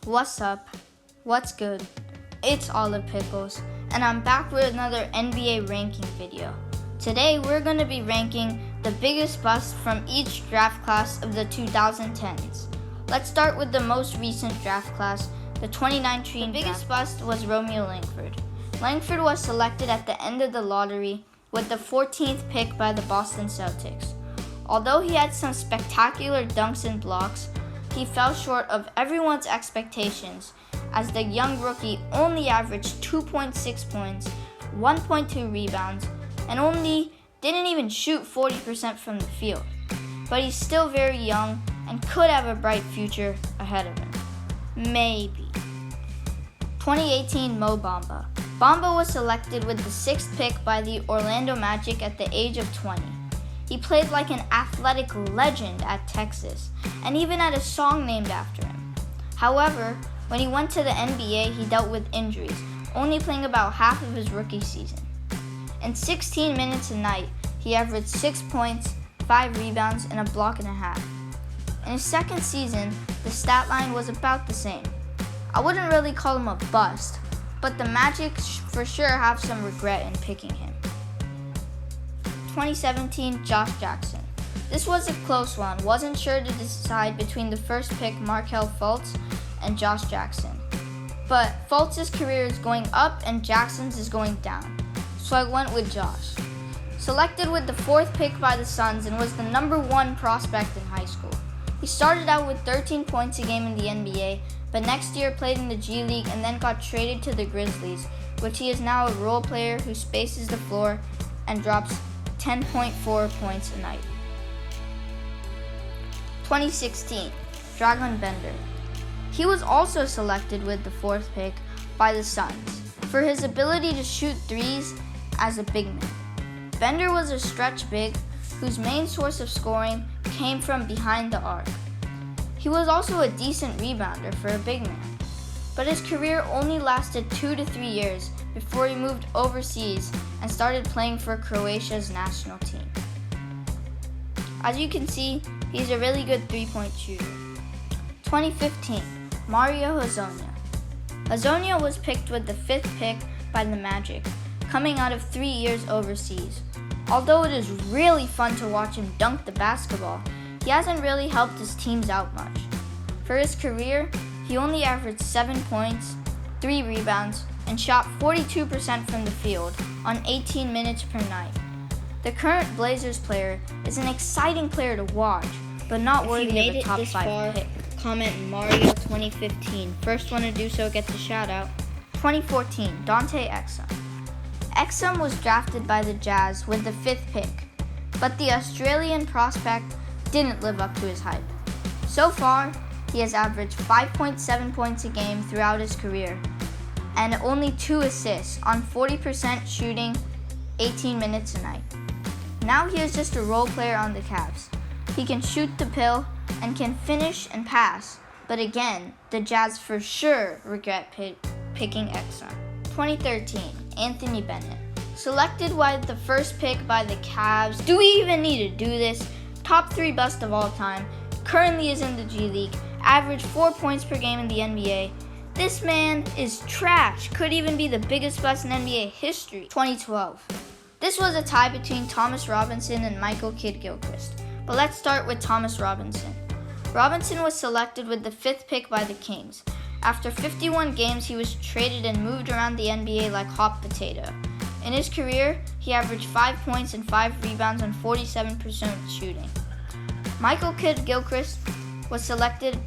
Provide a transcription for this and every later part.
What's up? What's good? It's Olive Pickles, and I'm back with another NBA ranking video. Today we're going to be ranking the biggest busts from each draft class of the 2010s. Let's start with the most recent draft class, the 2019. The biggest bust was Romeo Langford. Langford was selected at the end of the lottery with the 14th pick by the Boston Celtics. Although he had some spectacular dunks and blocks, he fell short of everyone's expectations as the young rookie only averaged 2.6 points, 1.2 rebounds, and only didn't even shoot 40% from the field. But he's still very young and could have a bright future ahead of him. Maybe. 2018 Mo Bamba. Bamba was selected with the 6th pick by the Orlando Magic at the age of 20. He played like an athletic legend at Texas, and even had a song named after him. However, when he went to the NBA, he dealt with injuries, only playing about half of his rookie season. In 16 minutes a night, he averaged 6 points, 5 rebounds, and a block and a half. In his second season, the stat line was about the same. I wouldn't really call him a bust, but the Magic for sure have some regret in picking him. 2017 Josh Jackson. This was a close one. Wasn't sure to decide between the first pick Markelle Fultz and Josh Jackson. But Fultz's career is going up and Jackson's is going down. So I went with Josh. Selected with the 4th pick by the Suns and was the number 1 prospect in high school. He started out with 13 points a game in the NBA, but next year played in the G League and then got traded to the Grizzlies, which he is now a role player who spaces the floor and drops 10.4 points a night. 2016, Dragan Bender. He was also selected with the 4th pick by the Suns for his ability to shoot threes as a big man. Bender was a stretch big whose main source of scoring came from behind the arc. He was also a decent rebounder for a big man, but his career only lasted 2 to 3 years before he moved overseas and started playing for Croatia's national team. As you can see, he's a really good 3-point shooter. 2015, Mario Hezonja. Hezonja was picked with the 5th pick by the Magic, coming out of 3 years overseas. Although it is really fun to watch him dunk the basketball, he hasn't really helped his teams out much. For his career, he only averaged 7 points, 3 rebounds, and shot 42% from the field on 18 minutes per night. The current Blazers player is an exciting player to watch, but not worthy of a top 5 pick. Comment Mario 2015. First one to do so gets a shout out. 2014, Dante Exum. Exum was drafted by the Jazz with the 5th pick, but the Australian prospect didn't live up to his hype. So far, he has averaged 5.7 points a game throughout his career, and only 2 assists on 40% shooting 18 minutes a night. Now he is just a role player on the Cavs. He can shoot the pill and can finish and pass, but again, the Jazz for sure regret picking Exum. 2013, Anthony Bennett. Selected with the 1st pick by the Cavs. Do we even need to do this? Top 3 bust of all time. Currently is in the G League. Averaged 4 points per game in the NBA. This man is trash. Could even be the biggest bust in NBA history. 2012. This was a tie between Thomas Robinson and Michael KiddGilchrist. But let's start with Thomas Robinson. Robinson was selected with the 5th pick by the Kings. After 51 games, he was traded and moved around the NBA like hot potato. In his career, he averaged 5 points and 5 rebounds on 47% shooting. Michael KiddGilchrist was selected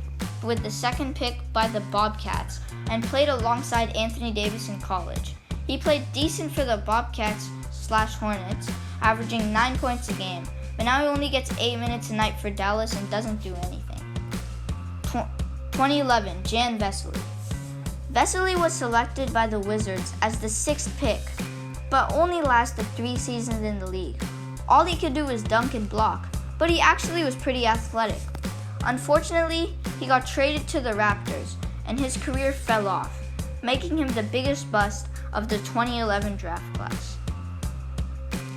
with the 2nd pick by the Bobcats and played alongside Anthony Davis in college. He played decent for the Bobcats/Hornets, averaging 9 points a game, but now he only gets 8 minutes a night for Dallas and doesn't do anything. 2011, Jan Vesely. Vesely was selected by the Wizards as the 6th pick, but only lasted 3 seasons in the league. All he could do was dunk and block, but he actually was pretty athletic. Unfortunately, he got traded to the Raptors, and his career fell off, making him the biggest bust of the 2011 draft class.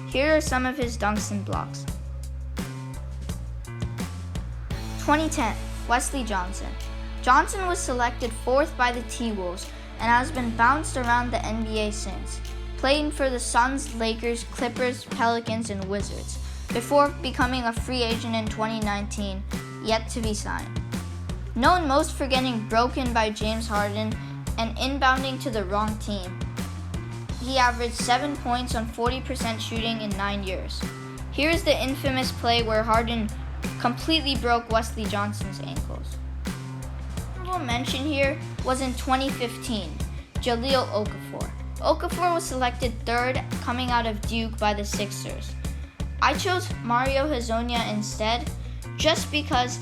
Here are some of his dunks and blocks. 2010, Wesley Johnson. Johnson was selected 4th by the T-Wolves and has been bounced around the NBA since, playing for the Suns, Lakers, Clippers, Pelicans, and Wizards, before becoming a free agent in 2019, yet to be signed. Known most for getting broken by James Harden and inbounding to the wrong team, he averaged 7 points on 40% shooting in 9 years. Here is the infamous play where Harden completely broke Wesley Johnson's ankles. Honorable mention here was in 2015, Jahlil Okafor. Okafor was selected 3rd coming out of Duke by the Sixers. I chose Mario Hezonja instead, just because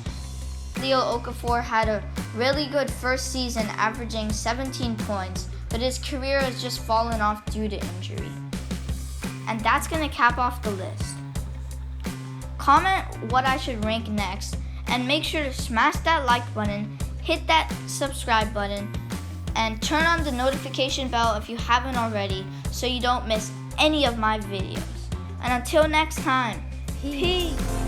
Jahlil Okafor had a really good first season averaging 17 points, but his career has just fallen off due to injury. And that's going to cap off the list. Comment what I should rank next, and make sure to smash that like button, hit that subscribe button, and turn on the notification bell if you haven't already so you don't miss any of my videos. And until next time, peace.